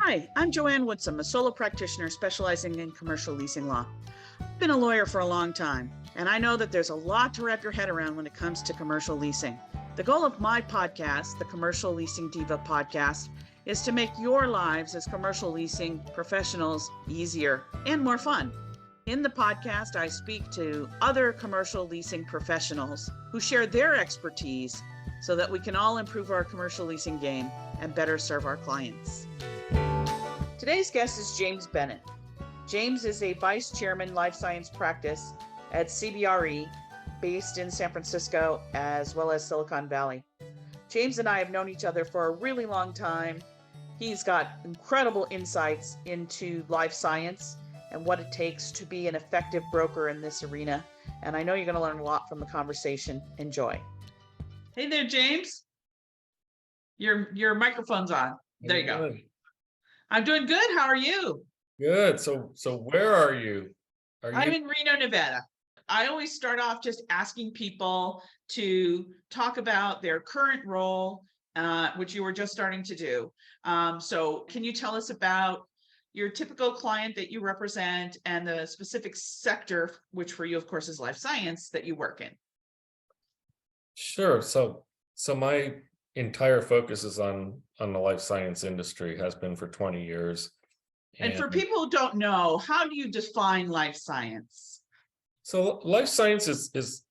Hi, I'm Joanne Woodsum, a solo practitioner specializing in commercial leasing law. I've been a lawyer for a long time, and I know that there's a lot to wrap your head around when it comes to commercial leasing. The goal of my podcast, the Commercial Leasing Diva podcast, is to make your lives as commercial leasing professionals easier and more fun. In the podcast, I speak to other commercial leasing professionals who share their expertise so that we can all improve our commercial leasing game and better serve our clients. Today's guest is James Bennett. James is a vice chairman life science practice at CBRE, based in San Francisco as well as Silicon Valley. James and I have known each other for a really long time. He's got incredible insights into life science and what it takes to be an effective broker in this arena. And I know you're going to learn a lot from the conversation. Enjoy. Hey there, James. Your microphone's on. There you go. I'm doing good. How are you? Good. So where are you? I'm in Reno, Nevada. I always start off just asking people to talk about their current role, which you were just starting to do. So can you tell us about your typical client that you represent and the specific sector, which for you, of course, is life science, that you work in? Sure. So my entire focus is on the life science industry, has been for 20 years. And for people who don't know, how do you define life science? So life science is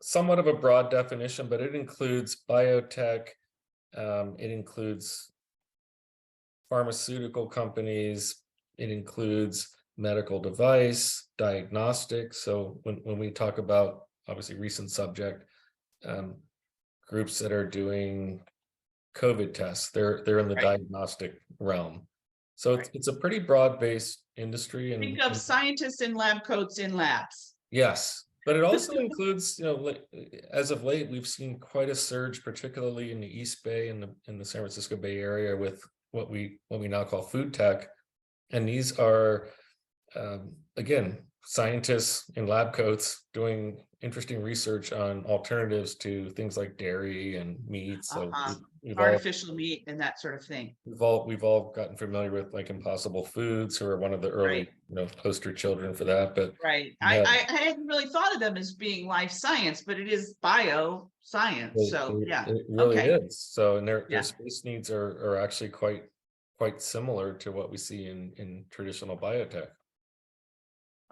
somewhat of a broad definition, but it includes biotech, it includes pharmaceutical companies, it includes medical device, diagnostics. So when we talk about, obviously recent subject, groups that are doing COVID tests, they're in the diagnostic realm. So it's a pretty broad-based industry. And think of scientists in lab coats in labs. Yes, but it also includes, as of late, we've seen quite a surge, particularly in the East Bay and in the San Francisco Bay Area, with what we now call food tech. And these are, again, scientists in lab coats doing interesting research on alternatives to things like dairy and meat. So artificial meat and that sort of thing. We've all gotten familiar with like Impossible Foods, who are one of the early poster children for that. But I hadn't really thought of them as being life science, but it is bioscience. It really is. So and their space needs are actually quite similar to what we see in traditional biotech.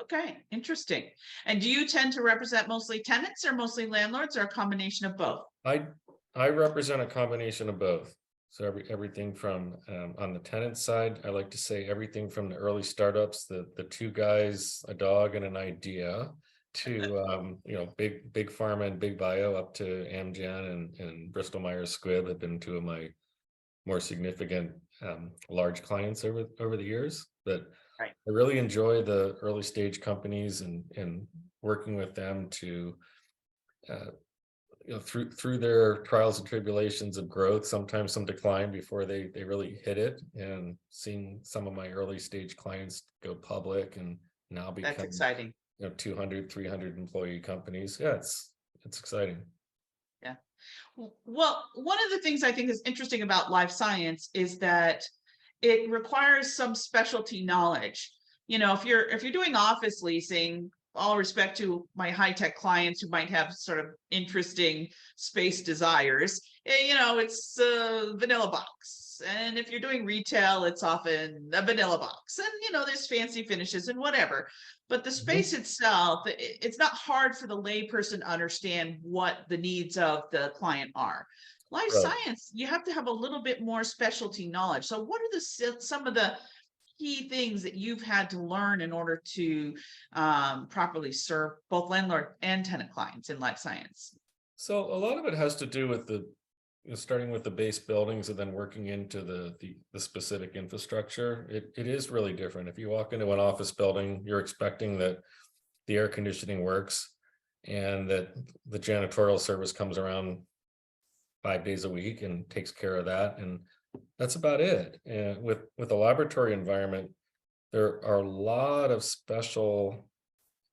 Okay, interesting. And do you tend to represent mostly tenants or mostly landlords, or a combination of both? I represent a combination of both. So everything from on the tenant side, I like to say everything from the early startups, the two guys, a dog, and an idea, to big pharma and big bio, up to Amgen and Bristol Myers Squibb have been two of my more significant large clients over the years. But I really enjoy the early stage companies and working with them to through their trials and tribulations of growth, sometimes some decline before they really hit it, and seeing some of my early stage clients go public and now become, that's exciting. 200, 300 employee companies. Yeah, it's exciting. Yeah. Well, one of the things I think is interesting about life science is that it requires some specialty knowledge. If you're doing office leasing, all respect to my high-tech clients who might have sort of interesting space desires, it's a vanilla box. And if you're doing retail, it's often a vanilla box. And, there's fancy finishes and whatever. But the space itself, it's not hard for the layperson to understand what the needs of the client are. Life science, you have to have a little bit more specialty knowledge. So what are some of the key things that you've had to learn in order to properly serve both landlord and tenant clients in life science? So a lot of it has to do with starting with the base buildings and then working into the specific infrastructure. It is really different. If you walk into an office building, you're expecting that the air conditioning works and that the janitorial service comes around 5 days a week and takes care of that, and that's about it. And with a laboratory environment, there are a lot of special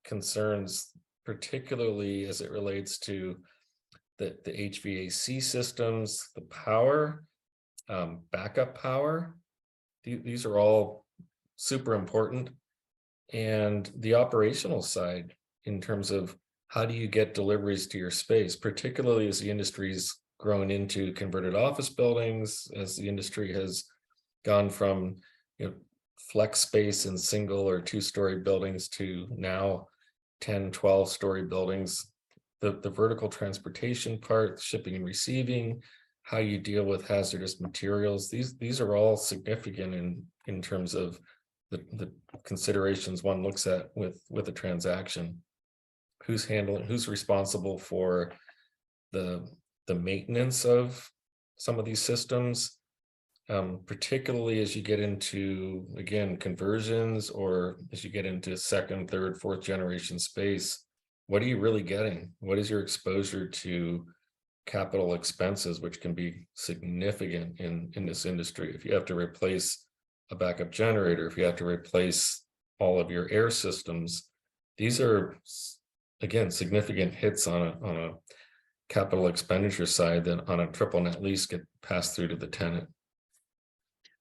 concerns, particularly as it relates to the HVAC systems, the power, backup power, These are all super important. And the operational side, in terms of how do you get deliveries to your space, particularly as the industry's grown into converted office buildings, as the industry has gone from, flex space in single or two-story buildings to now 10, 12-story buildings. The vertical transportation part, shipping and receiving, how you deal with hazardous materials, these are all significant in terms of the considerations one looks at with a transaction. Who's responsible for the maintenance of some of these systems, particularly as you get into, again, conversions, or as you get into second, third, fourth generation space. What are you really getting? What is your exposure to capital expenses, which can be significant in this industry? If you have to replace a backup generator, if you have to replace all of your air systems, these are, again, significant hits on a capital expenditure side that on a triple net lease get passed through to the tenant.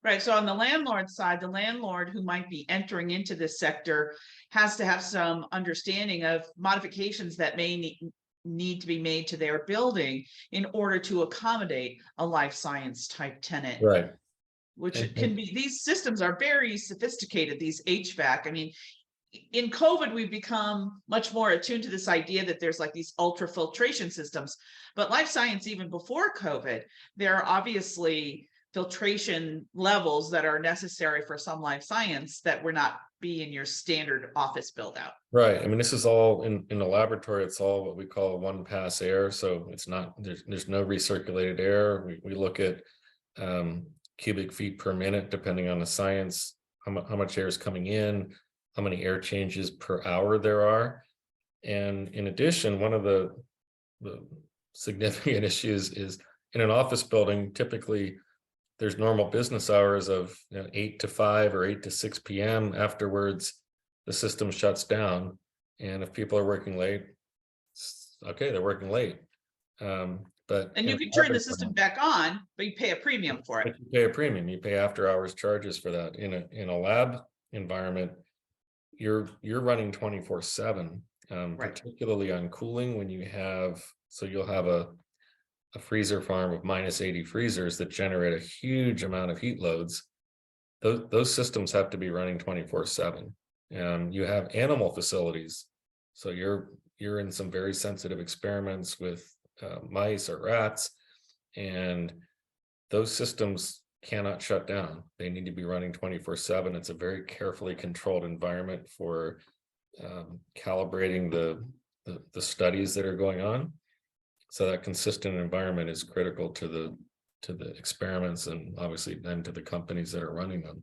Right. So on the landlord side, the landlord who might be entering into this sector has to have some understanding of modifications that may need to be made to their building in order to accommodate a life science type tenant. Right. Which can be, these systems are very sophisticated, these HVAC. I mean, in COVID, we've become much more attuned to this idea that there's like these ultrafiltration systems, but life science, even before COVID, there are obviously filtration levels that are necessary for some life science that would not be in your standard office build out. Right. I mean, this is all in the laboratory. It's all what we call a one pass air. So it's not, there's no recirculated air. We look at cubic feet per minute, depending on the science, how much air is coming in, how many air changes per hour there are. And in addition, one of the significant issues is in an office building, typically there's normal business hours of 8 to 5 or 8 to 6 p.m. Afterwards, the system shuts down. And if people are working late, okay, they're working late. But you can turn the system back on, but you pay a premium for it. You pay a premium. You pay after hours charges for that. In a lab environment, you're running 24/7, Right. particularly on cooling. When you have, so you'll have a freezer farm of -80 freezers that generate a huge amount of heat loads. Those systems have to be running 24/7. You have animal facilities, so you're in some very sensitive experiments with mice or rats, and those systems cannot shut down. They need to be running 24/7. It's a very carefully controlled environment for calibrating the studies that are going on. So that consistent environment is critical to the experiments, and obviously then to the companies that are running them.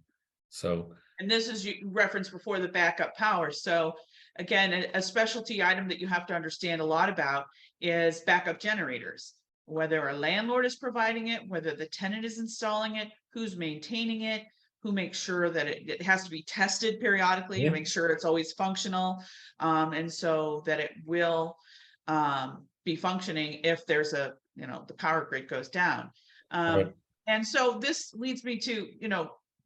So, and this is, you referenced before, the backup power. So again, a specialty item that you have to understand a lot about is backup generators, whether a landlord is providing it, whether the tenant is installing it, who's maintaining it, who makes sure that it has to be tested periodically to make sure it's always functional, and so that it will be functioning if there's the power grid goes down. right. And so this leads me to,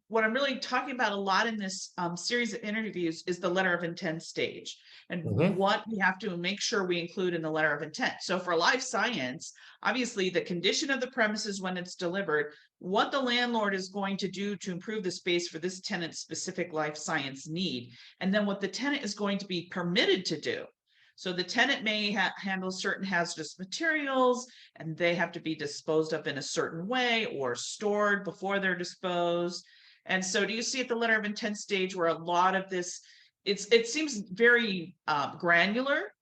what I'm really talking about a lot in this series of interviews is the letter of intent stage, and what we have to make sure we include in the letter of intent. So for life science, obviously the condition of the premises when it's delivered, what the landlord is going to do to improve the space for this tenant's specific life science need, and then what the tenant is going to be permitted to do. So the tenant may handle certain hazardous materials, and they have to be disposed of in a certain way or stored before they're disposed. And so do you see at the letter of intent stage where a lot of this, it seems very granular.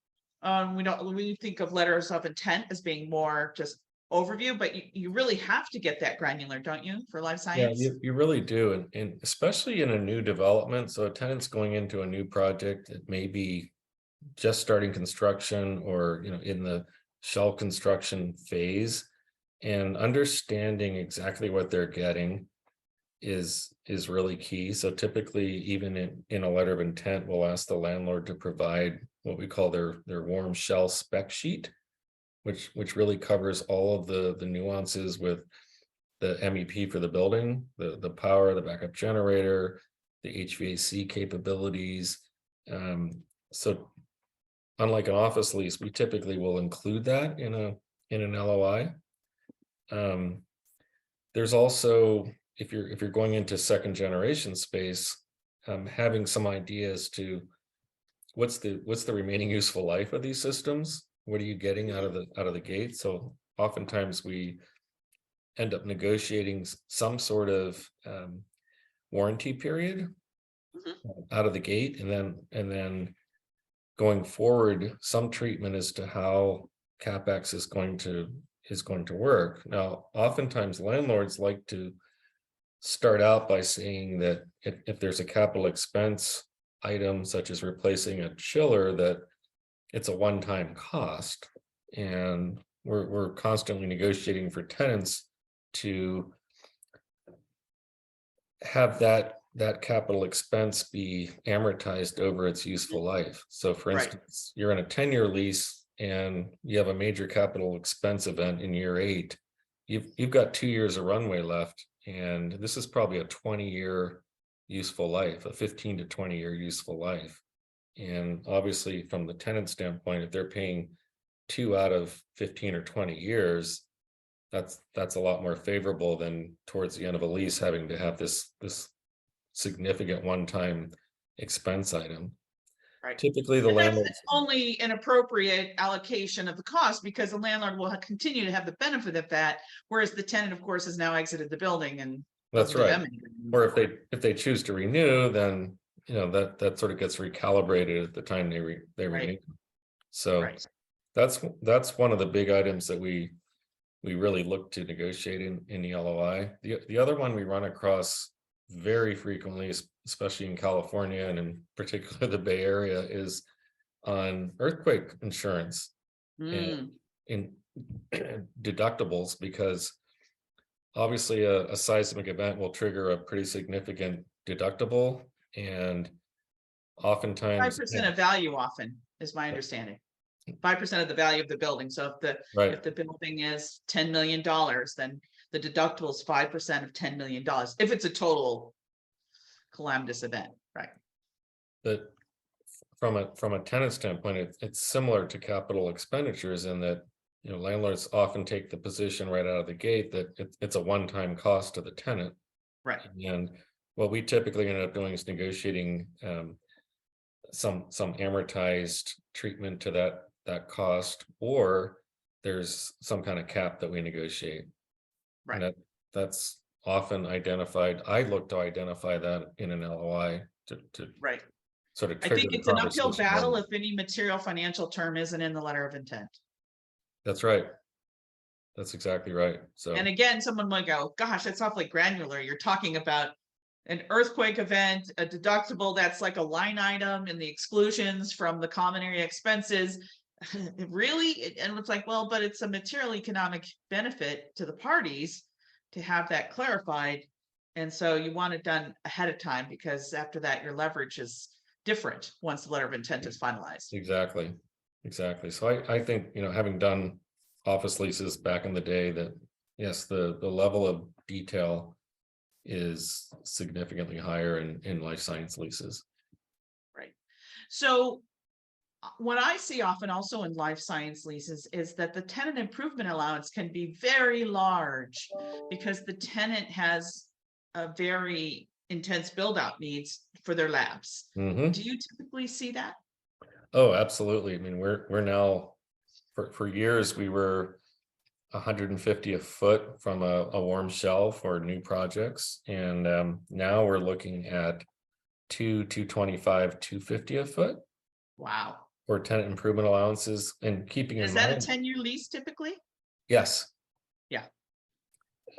We think of letters of intent as being more just overview, but you really have to get that granular, don't you, for life science? Yeah, you really do. And especially in a new development. So a tenant's going into a new project, it may be just starting construction or in the shell construction phase, and understanding exactly what they're getting is really key. So typically, even in a letter of intent, we'll ask the landlord to provide what we call their warm shell spec sheet, which really covers all of the nuances with the MEP for the building, the power, the backup generator, the HVAC capabilities. So unlike an office lease, we typically will include that in an LOI. There's also, if you're going into second generation space, having some ideas to what's the remaining useful life of these systems. What are you getting out of the gate? So oftentimes we end up negotiating some sort of warranty period out of the gate, and then going forward, some treatment as to how CapEx is going to work. Now, oftentimes landlords like to start out by saying that if there's a capital expense item such as replacing a chiller, that it's a one-time cost, and we're constantly negotiating for tenants to have that capital expense be amortized over its useful life. So for instance, you're in a 10-year lease and you have a major capital expense event in year 8, you've got 2 years of runway left, and this is probably a 20-year useful life, a 15 to 20-year useful life. And obviously from the tenant standpoint, if they're paying 2 out of 15 or 20 years, that's a lot more favorable than towards the end of a lease having to have this significant one-time expense item. Right. Typically the landlord, that's only an appropriate allocation of the cost, because the landlord will continue to have the benefit of that, whereas the tenant, of course, has now exited the building and that's doesn't do right. them anything anymore. Or if they choose to renew, then that sort of gets recalibrated at the time they renew. So that's one of the big items that we really look to negotiate in the LOI. The other one we run across very frequently, especially in California and in particular the Bay Area, is on earthquake insurance and in deductibles, because obviously a seismic event will trigger a pretty significant deductible, and oftentimes 5% of value often is my understanding. 5% of the value of the building. So if the building is $10 million, then the deductible is 5% of $10 million if it's a total calamitous event, right? But from a tenant standpoint, it's similar to capital expenditures in that landlords often take the position right out of the gate that it's a one-time cost to the tenant, right? And what we typically end up doing is negotiating some amortized treatment to that cost, or there's some kind of cap that we negotiate, right? And that's often identified. I look to identify that in an LOI to right. sort of I think it's an uphill battle if any material financial term isn't in the letter of intent. That's right. That's exactly right. So, and again, someone might go, gosh, that's awfully granular. You're talking about an earthquake event, a deductible that's like a line item in the exclusions from the common area expenses. Really? And it's like, well, but it's a material economic benefit to the parties to have that clarified. And so you want it done ahead of time, because after that, your leverage is different once the letter of intent is finalized. Exactly. So I think, having done office leases back in the day, that yes, the level of detail is significantly higher in life science leases. Right. So what I see often also in life science leases is that the tenant improvement allowance can be very large, because the tenant has a very intense build out needs for their labs. Mm-hmm. Do you typically see that? Oh, absolutely. I mean, we're now, for years we were 150 a foot from a warm shell for new projects, and now we're looking at 225, 250 a foot. Wow. For tenant improvement allowances, and keeping in mind. Is that a 10-year lease typically? Yes. Yeah.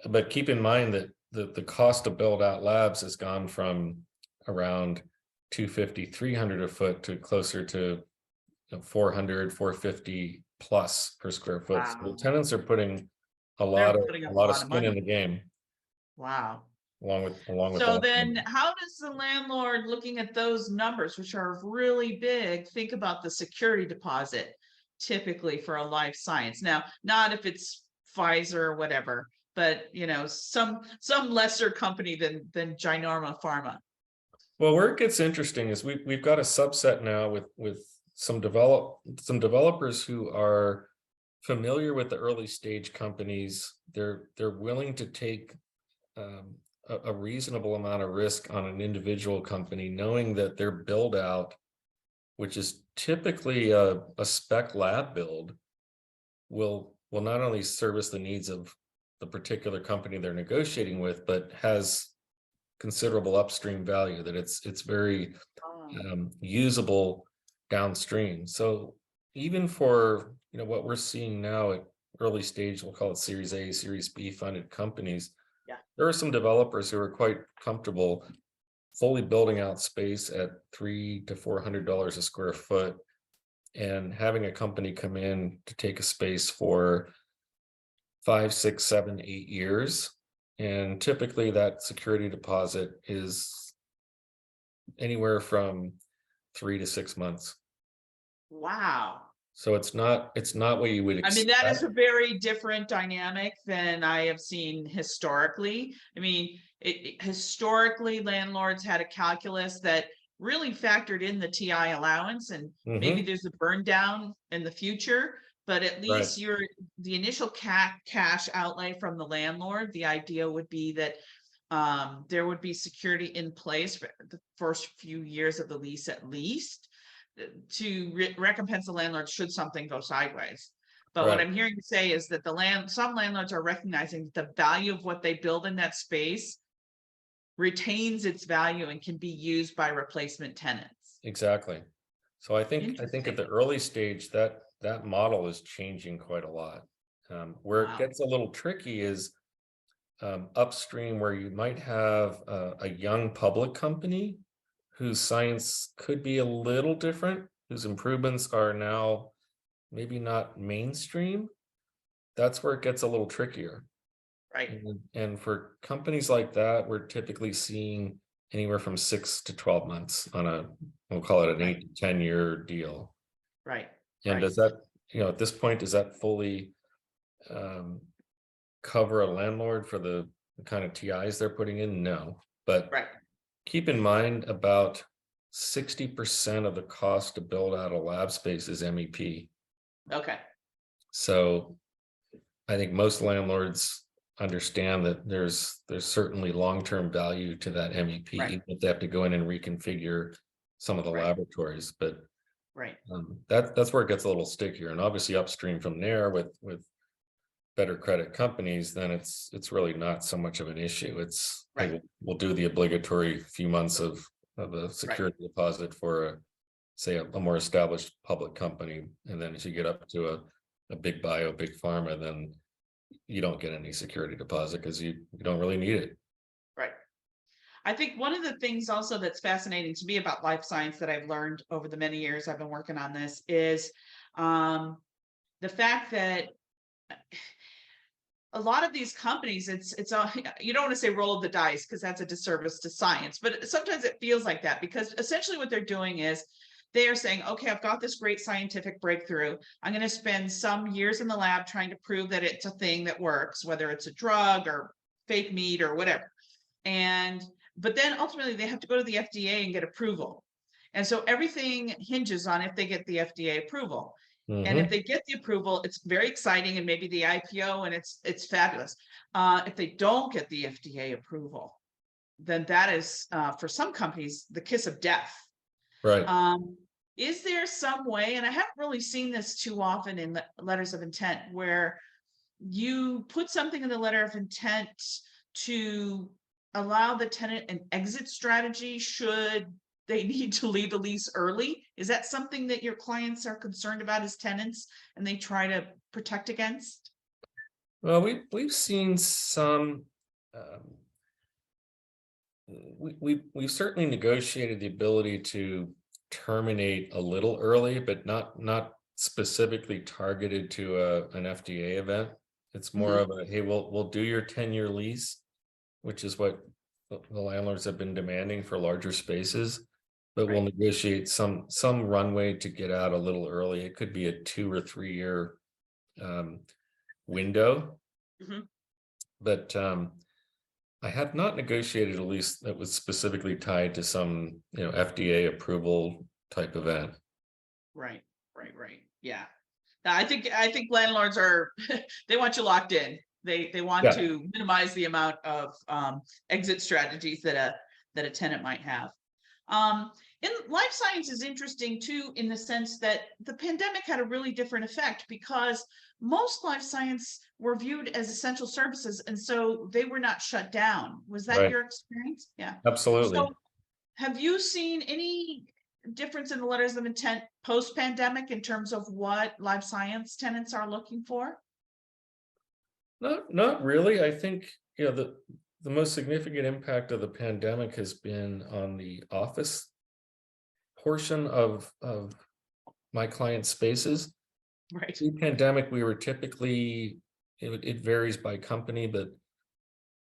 But keep in mind that the cost to build out labs has gone from around 250, 300 a foot to closer to 400, 450 plus per square foot. Wow. So the tenants are putting a lot of skin in the game. Wow. Along with so then how does the landlord, looking at those numbers, which are really big, think about the security deposit typically for a life science? Now, not if it's Pfizer or whatever, but some lesser company than Ginorma Pharma. Well, where it gets interesting is we've got a subset now with some developers who are familiar with the early stage companies. They're willing to take a reasonable amount of risk on an individual company, knowing that their build out, which is typically a spec lab build, will not only service the needs of the particular company they're negotiating with, but has considerable upstream value, that it's very usable downstream. So even for what we're seeing now at early stage, we'll call it Series A, Series B funded companies, there are some developers who are quite comfortable fully building out space at $300 to $400 a square foot, and having a company come in to take a space for 5, 6, 7, 8 years. And typically that security deposit is anywhere from 3 to 6 months. Wow. So it's not what you would I expect. mean, that is a very different dynamic than I have seen historically. I mean, historically, landlords had a calculus that really factored in the TI allowance, and maybe there's a burn down in the future, but at least the initial cash outlay from the landlord, the idea would be that there would be security in place for the first few years of the lease at least, to recompense the landlord should something go sideways. But what I'm hearing you say is that some landlords are recognizing that the value of what they build in that space retains its value and can be used by replacement tenants. Exactly. So I think at the early stage that model is changing quite a lot. Where it gets a little tricky is upstream, where you might have a young public company whose science could be a little different, whose improvements are now maybe not mainstream. That's where it gets a little trickier. Right. And for companies like that, we're typically seeing anywhere from 6 to 12 months on we'll call it an 8 to 10 year deal. Right. And does that, at this point, does that fully cover a landlord for the kind of TIs they're putting in? No. But keep in mind, about 60% of the cost to build out a lab space is MEP. Okay. So I think most landlords understand that there's certainly long-term value to that MEP, even if they have to go in and reconfigure some of the laboratories. But that's where it gets a little stickier. And obviously upstream from there with better credit companies, then it's really not so much of an issue. It's we'll do the obligatory few months of a security deposit for say a more established public company, and then as you get up to a big bio, big pharma, then you don't get any security deposit because you don't really need it. Right. I think one of the things also that's fascinating to me about life science that I've learned over the many years I've been working on this is the fact that a lot of these companies, you don't want to say roll of the dice because that's a disservice to science, but sometimes it feels like that, because essentially what they're doing is they are saying, okay, I've got this great scientific breakthrough. I'm going to spend some years in the lab trying to prove that it's a thing that works, whether it's a drug or fake meat or whatever. But then ultimately they have to go to the FDA and get approval. And so everything hinges on if they get the FDA approval. And if they get the approval, it's very exciting, and maybe the IPO, and it's fabulous. If they don't get the FDA approval, then that is for some companies the kiss of death. Right. Is there some way, and I haven't really seen this too often in letters of intent, where you put something in the letter of intent to allow the tenant an exit strategy should they need to leave the lease early? Is that something that your clients are concerned about as tenants and they try to protect against? Well, we've seen some. We've certainly negotiated the ability to terminate a little early, but not specifically targeted to an FDA event. It's more of a, hey, we'll do your 10-year lease, which is what the landlords have been demanding for larger spaces, but we'll negotiate some runway to get out a little early. It could be a 2 or 3 year window. but I have not negotiated a lease that was specifically tied to some, FDA approval type event. Right, right. Yeah. I think landlords are they want you locked in. They want Yeah, to minimize the amount of exit strategies that a tenant might have. Um, and life science is interesting too, in the sense that the pandemic had a really different effect because most life science were viewed as essential services, and so they were not shut down. Was that right. your experience? Yeah. So Absolutely. have you seen any difference in the letters of intent post-pandemic in terms of what life science tenants are looking for? Not really. I think, the most significant impact of the pandemic has been on the office portion of my client spaces. Right. Pre-pandemic, we were typically, it varies by company, but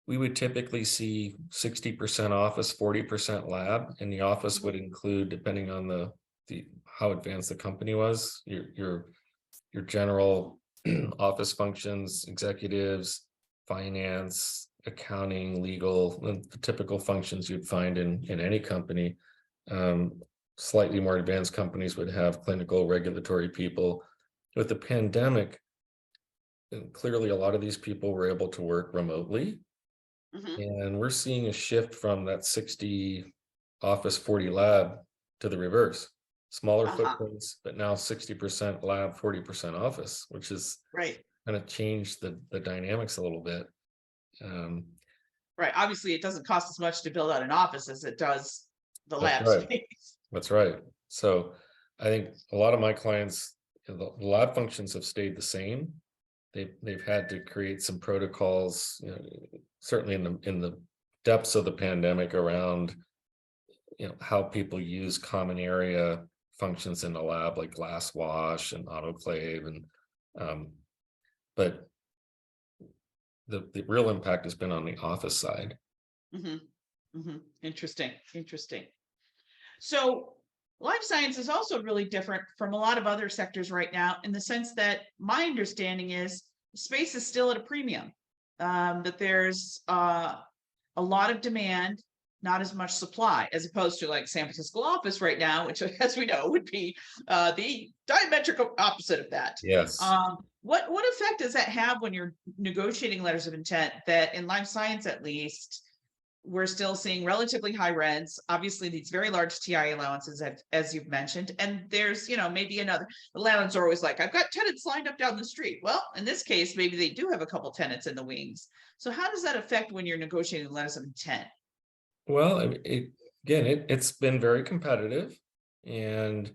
we would typically see 60% office, 40% lab, and the office would include, depending on the how advanced the company was, your general office functions, executives, finance, accounting, legal, the typical functions you'd find in any company. Um, Slightly more advanced companies would have clinical regulatory people. With the pandemic, and clearly a lot of these people were able to work remotely, Mhm. and we're seeing a shift from that 60 office, 40 lab to the reverse. Smaller Uh-huh. footprints, but now 60% lab, 40% office, which is Right. kind of changed the dynamics a little bit. Um, Right. Obviously, it doesn't cost as much to build out an office as it does the that's lab right. space. That's right. So I think a lot of my clients, the lab functions have stayed the same. They've had to create some protocols, certainly in the depths of the pandemic around, how people use common area functions in the lab, like glass wash and autoclave, and um, but the real impact has been on the office side. Hmm. Hmm. Interesting. Interesting. So life science is also really different from a lot of other sectors right now in the sense that my understanding is space is still at a premium. That there's a lot of demand, not as much supply, as opposed to like San Francisco office right now, which, as we know, would be the diametric opposite of that. Yes. What effect does that have when you're negotiating letters of intent? That in life science, at least, we're still seeing relatively high rents. Obviously, these very large TI allowances, as you've mentioned, and there's maybe another. The landlords are always like, "I've got tenants lined up down the street." Well, in this case, maybe they do have a couple tenants in the wings. So how does that affect when you're negotiating letters of intent? Well, I mean, it's been very competitive, and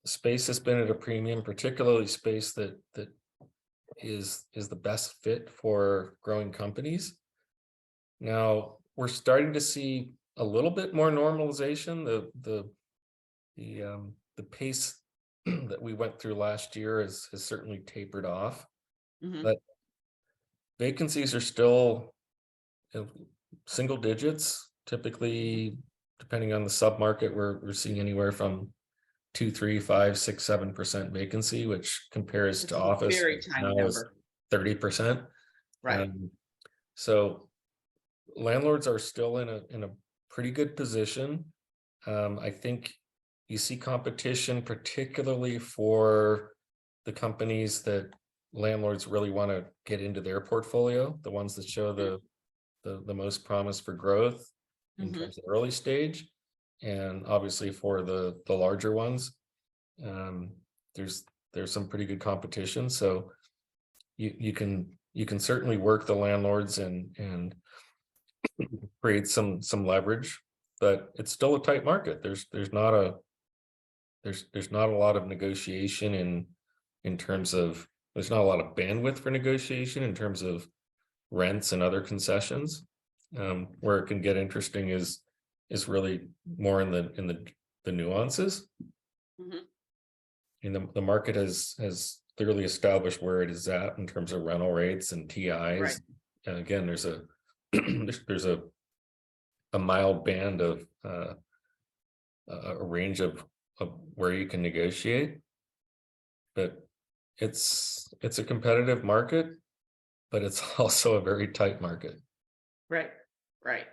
space has been at a premium, particularly space that is the best fit for growing companies. Now we're starting to see a little bit more normalization. The pace that we went through last year has certainly tapered off, Mhm. but vacancies are still, you know, single digits. Typically, depending on the submarket, we're seeing anywhere from 2, 3, 5, 6, 7% vacancy, which compares This to is a office, very which tiny now is number. 30%. Right. Um, so landlords are still in a pretty good position. I think you see competition, particularly for the companies that landlords really want to get into their portfolio, the ones that show the most promise for growth in Mhm. terms of early stage, and obviously for the larger ones. Um, there's some pretty good competition, so you can certainly work the landlords and create some leverage, but it's still a tight market. There's not a lot of negotiation in terms of, there's not a lot of bandwidth for negotiation in terms of rents and other concessions. Where it can get interesting is really more in the nuances. Mhm. And the market has clearly established where it is at in terms of rental rates and Right. TIs. And again, there's a there's a mild band of a range of where you can negotiate, but it's a competitive market. but it's also a very tight market. Right, right.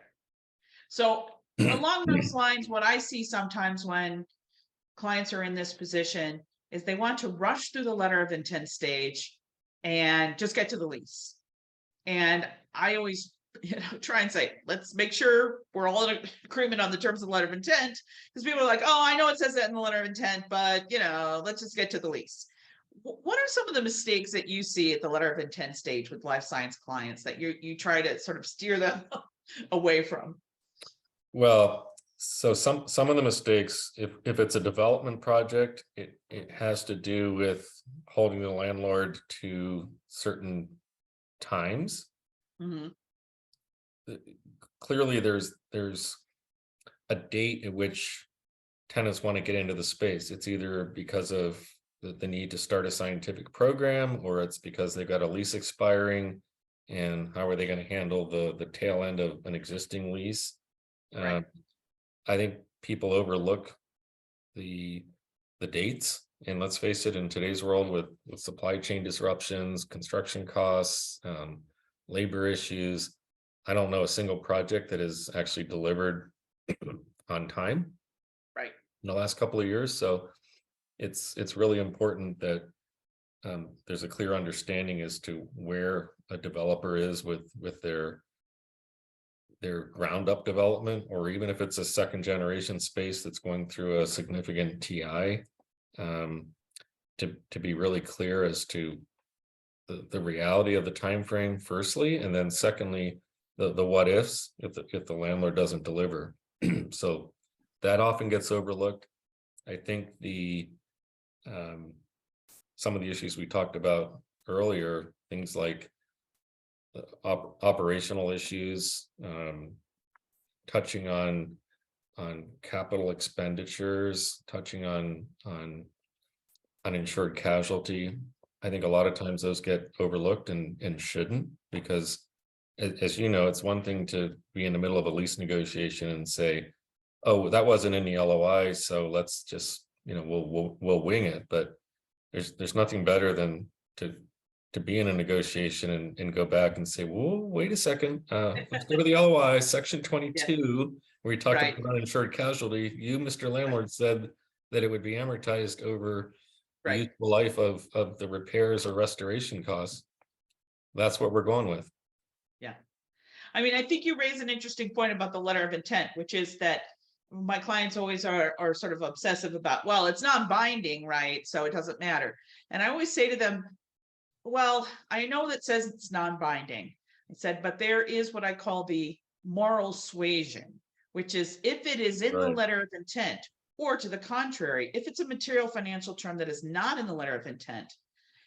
So along those lines, what I see sometimes when clients are in this position is they want to rush through the letter of intent stage and just get to the lease. And I always, try and say, let's make sure we're all in agreement on the terms of the letter of intent, because people are like, oh, I know it says that in the letter of intent, but let's just get to the lease. What are some of the mistakes that you see at the letter of intent stage with life science clients that you try to sort of steer them away from? Well, so some of the mistakes, if it's a development project, it has to do with holding the landlord to certain times. Mhm. Clearly there's a date at which tenants want to get into the space. It's either because of the need to start a scientific program, or it's because they've got a lease expiring, and how are they going to handle the tail end of an existing lease. Right. I think people overlook the dates, and let's face it, in today's world with supply chain disruptions, construction costs, labor issues, I don't know a single project that is actually delivered on time Right. in the last couple of years. So it's really important that there's a clear understanding as to where a developer is with their ground up development, or even if it's a second generation space that's going through a significant TI, to be really clear as to the reality of the time frame firstly, and then secondly the what ifs if the landlord doesn't deliver. So that often gets overlooked. I think some of the issues we talked about earlier, things like operational issues, touching on capital expenditures, touching on uninsured casualty. I think a lot of times those get overlooked and shouldn't, because as you know, it's one thing to be in the middle of a lease negotiation and say, oh, that wasn't in the LOI, so let's just, we'll wing it. But there's nothing better than to be in a negotiation and go back and say, well, wait a second, let's go to the LOI section 22, where we talked Right. about uninsured casualty. You, Mr. Landlord, said that it would be amortized over the Right. useful life of the repairs or restoration costs. That's what we're going with. Yeah. I mean, I think you raise an interesting point about the letter of intent, which is that my clients always are sort of obsessive about, well, it's non-binding, right? So it doesn't matter. And I always say to them, well, I know that says it's non-binding. I said, but there is what I call the moral suasion, which is if it is in the Right. letter of intent, or to the contrary, if it's a material financial term that is not in the letter of intent,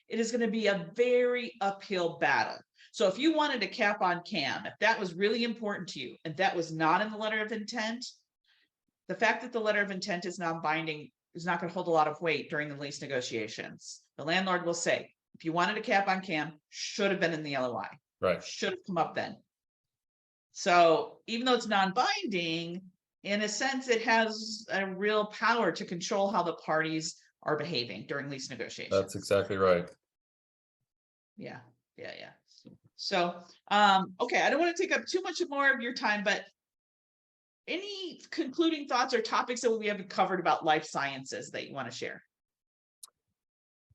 it is going to be a very uphill battle. So if you wanted a cap on CAM, if that was really important to you and that was not in the letter of intent, the fact that the letter of intent is non-binding is not going to hold a lot of weight during the lease negotiations. The landlord will say, if you wanted a cap on CAM, should have been in the LOI. Right. Should have come up then. So even though it's non-binding, in a sense, it has a real power to control how the parties are behaving during lease negotiations. That's exactly right. Yeah. So, okay, I don't want to take up too much more of your time, but any concluding thoughts or topics that we haven't covered about life sciences that you want to share?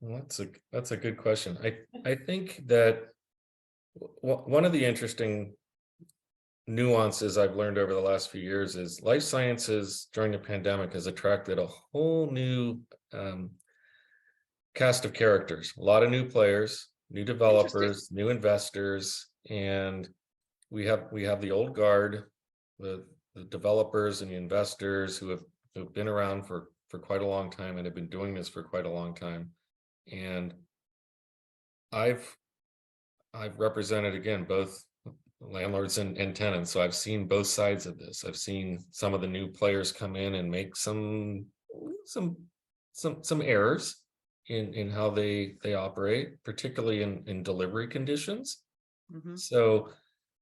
Well, that's a good question. I think that one of the interesting nuances I've learned over the last few years is life sciences during the pandemic has attracted a whole new cast of characters, a lot of new players, new developers, new investors, and we have the old guard, the developers and the investors who have been around for quite a long time and have been doing this for quite a long time. And I've represented, again, both landlords and tenants, so I've seen both sides of this. I've seen some of the new players come in and make some errors in how they operate, particularly in delivery conditions. Mm-hmm. So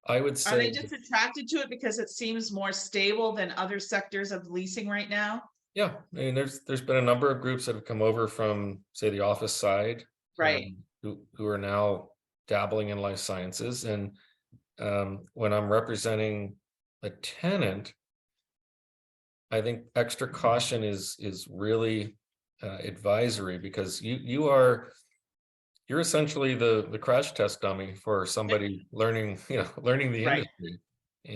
I would say, are they just attracted to it because it seems more stable than other sectors of leasing right now? Yeah, I mean, there's been a number of groups that have come over from, say, the office side, right? Who are now dabbling in life sciences, and when I'm representing a tenant, I think extra caution is really advisory, because you're essentially the crash test dummy for somebody learning, learning the Right, industry.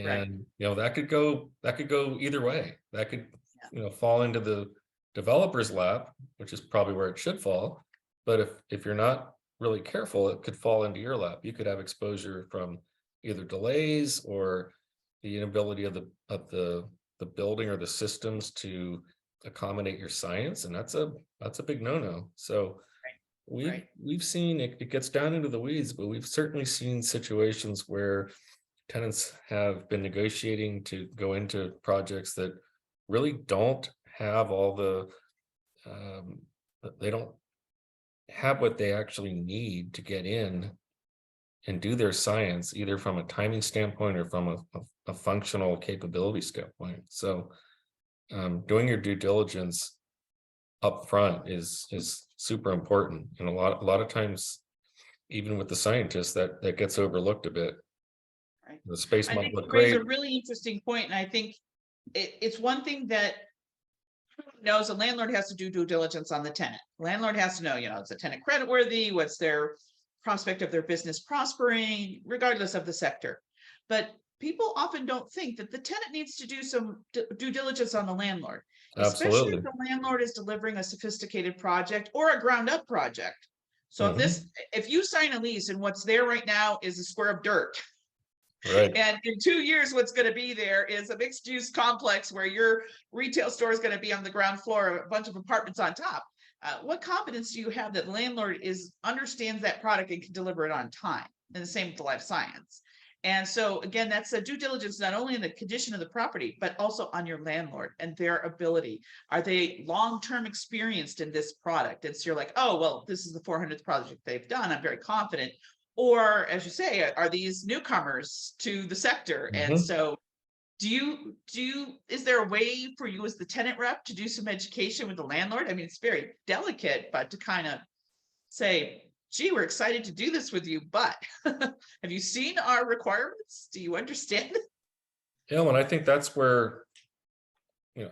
right. And that could go either way. That could, Yeah. fall into the developer's lap, which is probably where it should fall. But if you're not really careful, it could fall into your lap. You could have exposure from either delays or the inability of the building or the systems to accommodate your science, and that's a big no-no. So we've Right. we've seen it gets down into the weeds, but we've certainly seen situations where tenants have been negotiating to go into projects that really don't have all um, they don't have what they actually need to get in and do their science, either from a timing standpoint or from a functional capability standpoint. So doing your due diligence up front is super important, and a lot of times, even with the scientists, that gets overlooked a bit. Right. The space I might think look you raise great. a really interesting point, and I think it's one thing that knows a landlord has to do due diligence on the tenant. Landlord has to know, is the tenant creditworthy? What's their prospect of their business prospering, regardless of the sector. But people often don't think that the tenant needs to do some due diligence on the landlord, especially if Absolutely. the landlord is delivering a sophisticated project or a ground up project. So Mhm. if you sign a lease and what's there right now is a square of dirt, Right. and in 2 years, what's going to be there is a mixed use complex where your retail store is going to be on the ground floor, a bunch of apartments on top. What confidence do you have that the landlord understands that product and can deliver it on time? And the same with the life science. And so again, that's a due diligence not only in the condition of the property, but also on your landlord and their ability. Are they long-term experienced in this product? And so you're like, oh, well, this is the 400th project they've done. I'm very confident. Or as you say, are these newcomers to the sector? And Mhm. so is there a way for you as the tenant rep to do some education with the landlord? I mean, it's very delicate, but to kind of say, gee, we're excited to do this with you, but have you seen our requirements? Do you understand? Yeah, and I think that's where,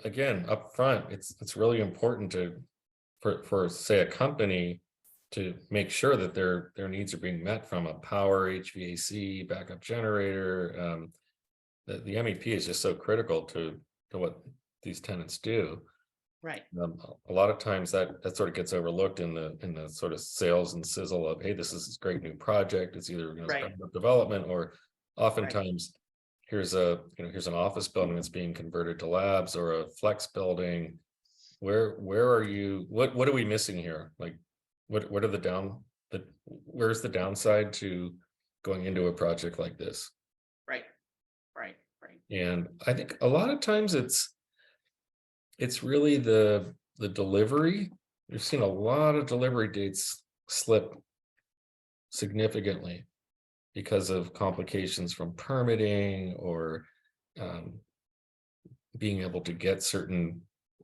again, up front, it's really important for say a company to make sure that their needs are being met from a power, HVAC, backup generator. The MEP is just so critical to what these tenants do. Right, A lot of times that sort of gets overlooked in the sort of sales and sizzle of, hey, this is this great new project. It's either right, ground up development, or right. oftentimes here's an office building that's being converted to labs, or a flex building. Where are you? What are we missing here? Like, what are where's the downside to going into a project like this? Right, right, right. And I think a lot of times it's really the delivery. We've seen a lot of delivery dates slip significantly because of complications from permitting, or um, being able to get certain,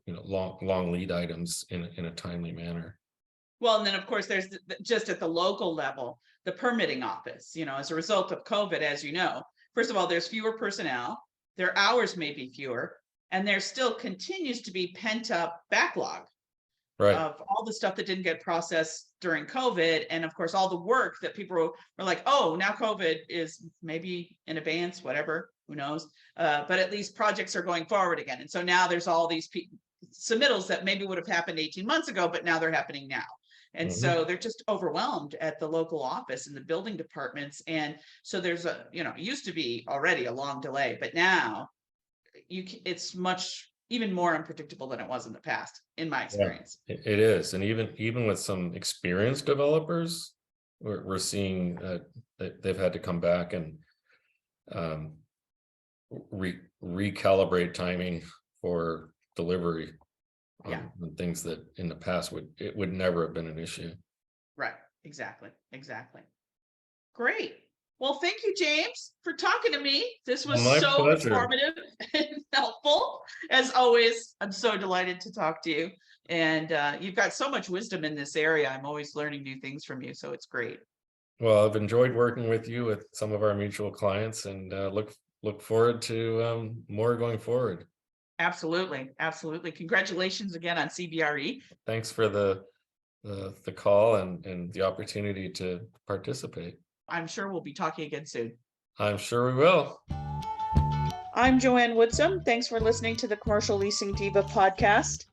long lead items in a timely manner. Well, and then of course, there's just at the local level, the permitting office, as a result of COVID, as you know, first of all, there's fewer personnel, their hours may be fewer, and there still continues to be pent up backlog Right. of all the stuff that didn't get processed during COVID. And of course, all the work that people were like, oh, now COVID is maybe in advance, whatever, who knows? But at least projects are going forward again. And so now there's all these submittals that maybe would have happened 18 months ago, but now they're happening now. And Mhm. so they're just overwhelmed at the local office and the building departments. And so there's it used to be already a long delay, but now it's much even more unpredictable than it was in the past, in my Yeah, experience. it is. And even with some experienced developers, we're seeing that they've had to come back and um, recalibrate timing for delivery Yeah, on things that in the past would never have been an issue. right. Exactly. Exactly. Great. Well, thank you, James, for talking to me. This was My so pleasure. informative and helpful. As always, I'm so delighted to talk to you. And you've got so much wisdom in this area. I'm always learning new things from you. So it's great. Well, I've enjoyed working with you with some of our mutual clients, and look forward to more going forward. Absolutely. Absolutely. Congratulations again on CBRE. Thanks for the call and the opportunity to participate. I'm sure we'll be talking again soon. I'm sure we will. I'm Joanne Woodsum. Thanks for listening to the Commercial Leasing Diva podcast.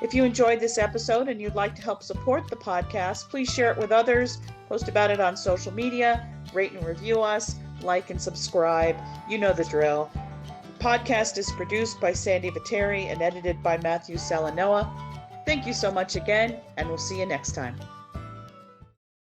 If you enjoyed this episode and you'd like to help support the podcast, please share it with others, post about it on social media, rate and review us, like and subscribe. You know the drill. The podcast is produced by Sandy Viteri and edited by Matthew Salanoa. Thank you so much again, and we'll see you next time.